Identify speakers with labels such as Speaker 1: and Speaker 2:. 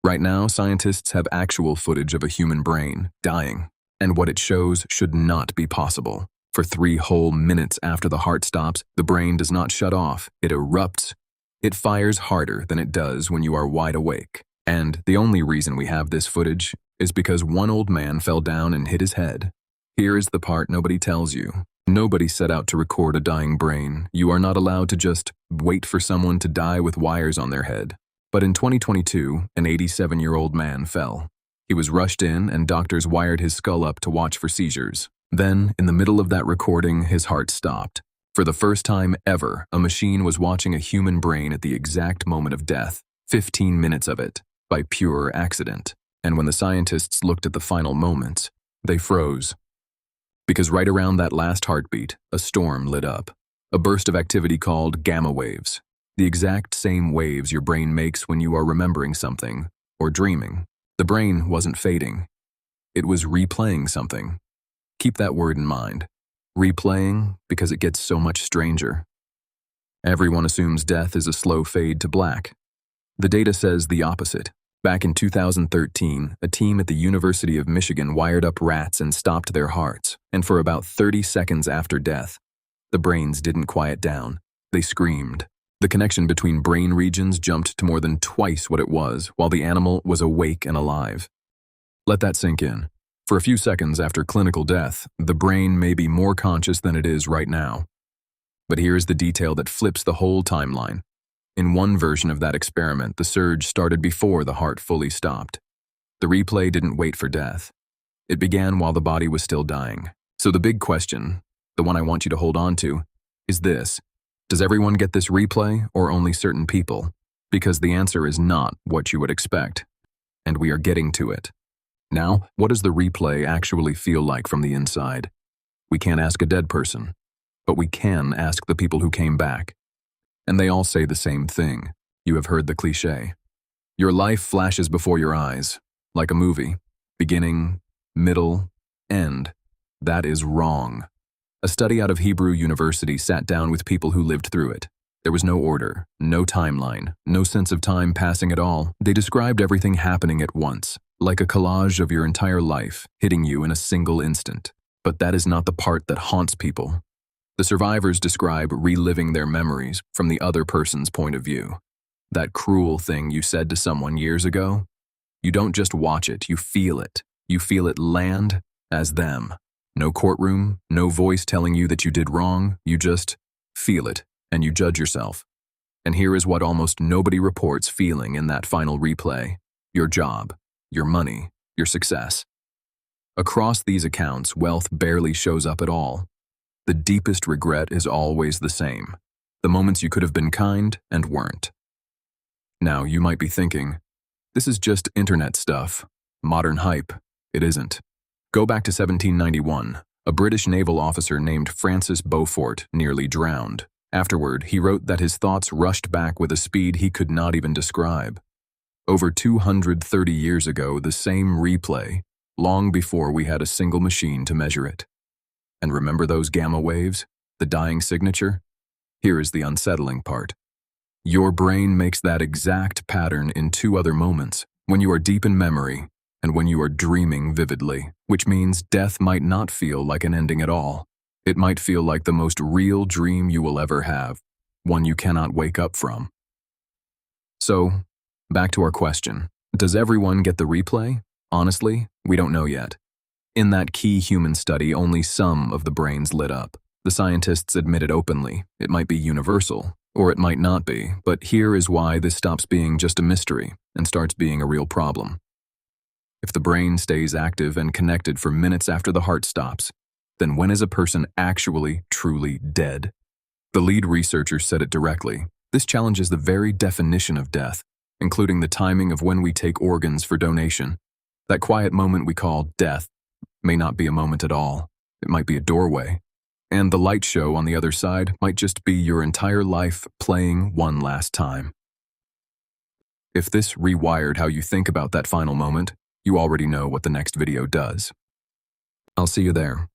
Speaker 1: Right now, scientists have actual footage of a human brain dying, and what it shows should not be possible. For 3 whole minutes after the heart stops, the brain does not shut off, it erupts. It fires harder than it does when you are wide awake. And the only reason we have this footage is because one old man fell down and hit his head. Here is the part nobody tells you. Nobody set out to record a dying brain. You are not allowed to just wait for someone to die with wires on their head. But in 2022, an 87-year-old man fell. He was rushed in and doctors wired his skull up to watch for seizures. Then, in the middle of that recording, his heart stopped. For the first time ever, a machine was watching a human brain at the exact moment of death, 15 minutes of it, by pure accident. And when the scientists looked at the final moments, they froze. Because right around that last heartbeat, a storm lit up. A burst of activity called gamma waves. The exact same waves your brain makes when you are remembering something or dreaming. The brain wasn't fading. It was replaying something. Keep that word in mind. Replaying, because it gets so much stranger. Everyone assumes death is a slow fade to black. The data says the opposite. Back in 2013, a team at the University of Michigan wired up rats and stopped their hearts, and for about 30 seconds after death, the brains didn't quiet down. They screamed. The connection between brain regions jumped to more than twice what it was while the animal was awake and alive. Let that sink in. For a few seconds after clinical death, the brain may be more conscious than it is right now. But here's the detail that flips the whole timeline. In one version of that experiment, the surge started before the heart fully stopped. The replay didn't wait for death. It began while the body was still dying. So the big question, the one I want you to hold on to, is this. Does everyone get this replay, or only certain people? Because the answer is not what you would expect. And we are getting to it. Now, what does the replay actually feel like from the inside? We can't ask a dead person, but we can ask the people who came back. And they all say the same thing. You have heard the cliché. Your life flashes before your eyes, like a movie. Beginning, middle, end. That is wrong. A study out of Hebrew University sat down with people who lived through it. There was no order, no timeline, no sense of time passing at all. They described everything happening at once, like a collage of your entire life, hitting you in a single instant. But that is not the part that haunts people. The survivors describe reliving their memories from the other person's point of view. That cruel thing you said to someone years ago, you don't just watch it, you feel it. You feel it land as them. No courtroom, no voice telling you that you did wrong, you just feel it, and you judge yourself. And here is what almost nobody reports feeling in that final replay. Your job, your money, your success. Across these accounts, wealth barely shows up at all. The deepest regret is always the same. The moments you could have been kind and weren't. Now, you might be thinking, this is just internet stuff, modern hype. It isn't. Go back to 1791. A British naval officer named Francis Beaufort nearly drowned. Afterward, he wrote that his thoughts rushed back with a speed he could not even describe. Over 230 years ago, the same replay, long before we had a single machine to measure it. And remember those gamma waves? The dying signature? Here is the unsettling part. Your brain makes that exact pattern in 2 other moments, when you are deep in memory and when you are dreaming vividly, which means death might not feel like an ending at all. It might feel like the most real dream you will ever have, one you cannot wake up from. So, back to our question. Does everyone get the replay? Honestly, we don't know yet. In that key human study, only some of the brains lit up. The scientists admitted openly. It might be universal, or it might not be, but here is why this stops being just a mystery and starts being a real problem. If the brain stays active and connected for minutes after the heart stops, then when is a person actually, truly dead? The lead researcher said it directly. This challenges the very definition of death, including the timing of when we take organs for donation. That quiet moment we call death may not be a moment at all. It might be a doorway. And the light show on the other side might just be your entire life playing one last time. If this rewired how you think about that final moment, you already know what the next video does. I'll see you there.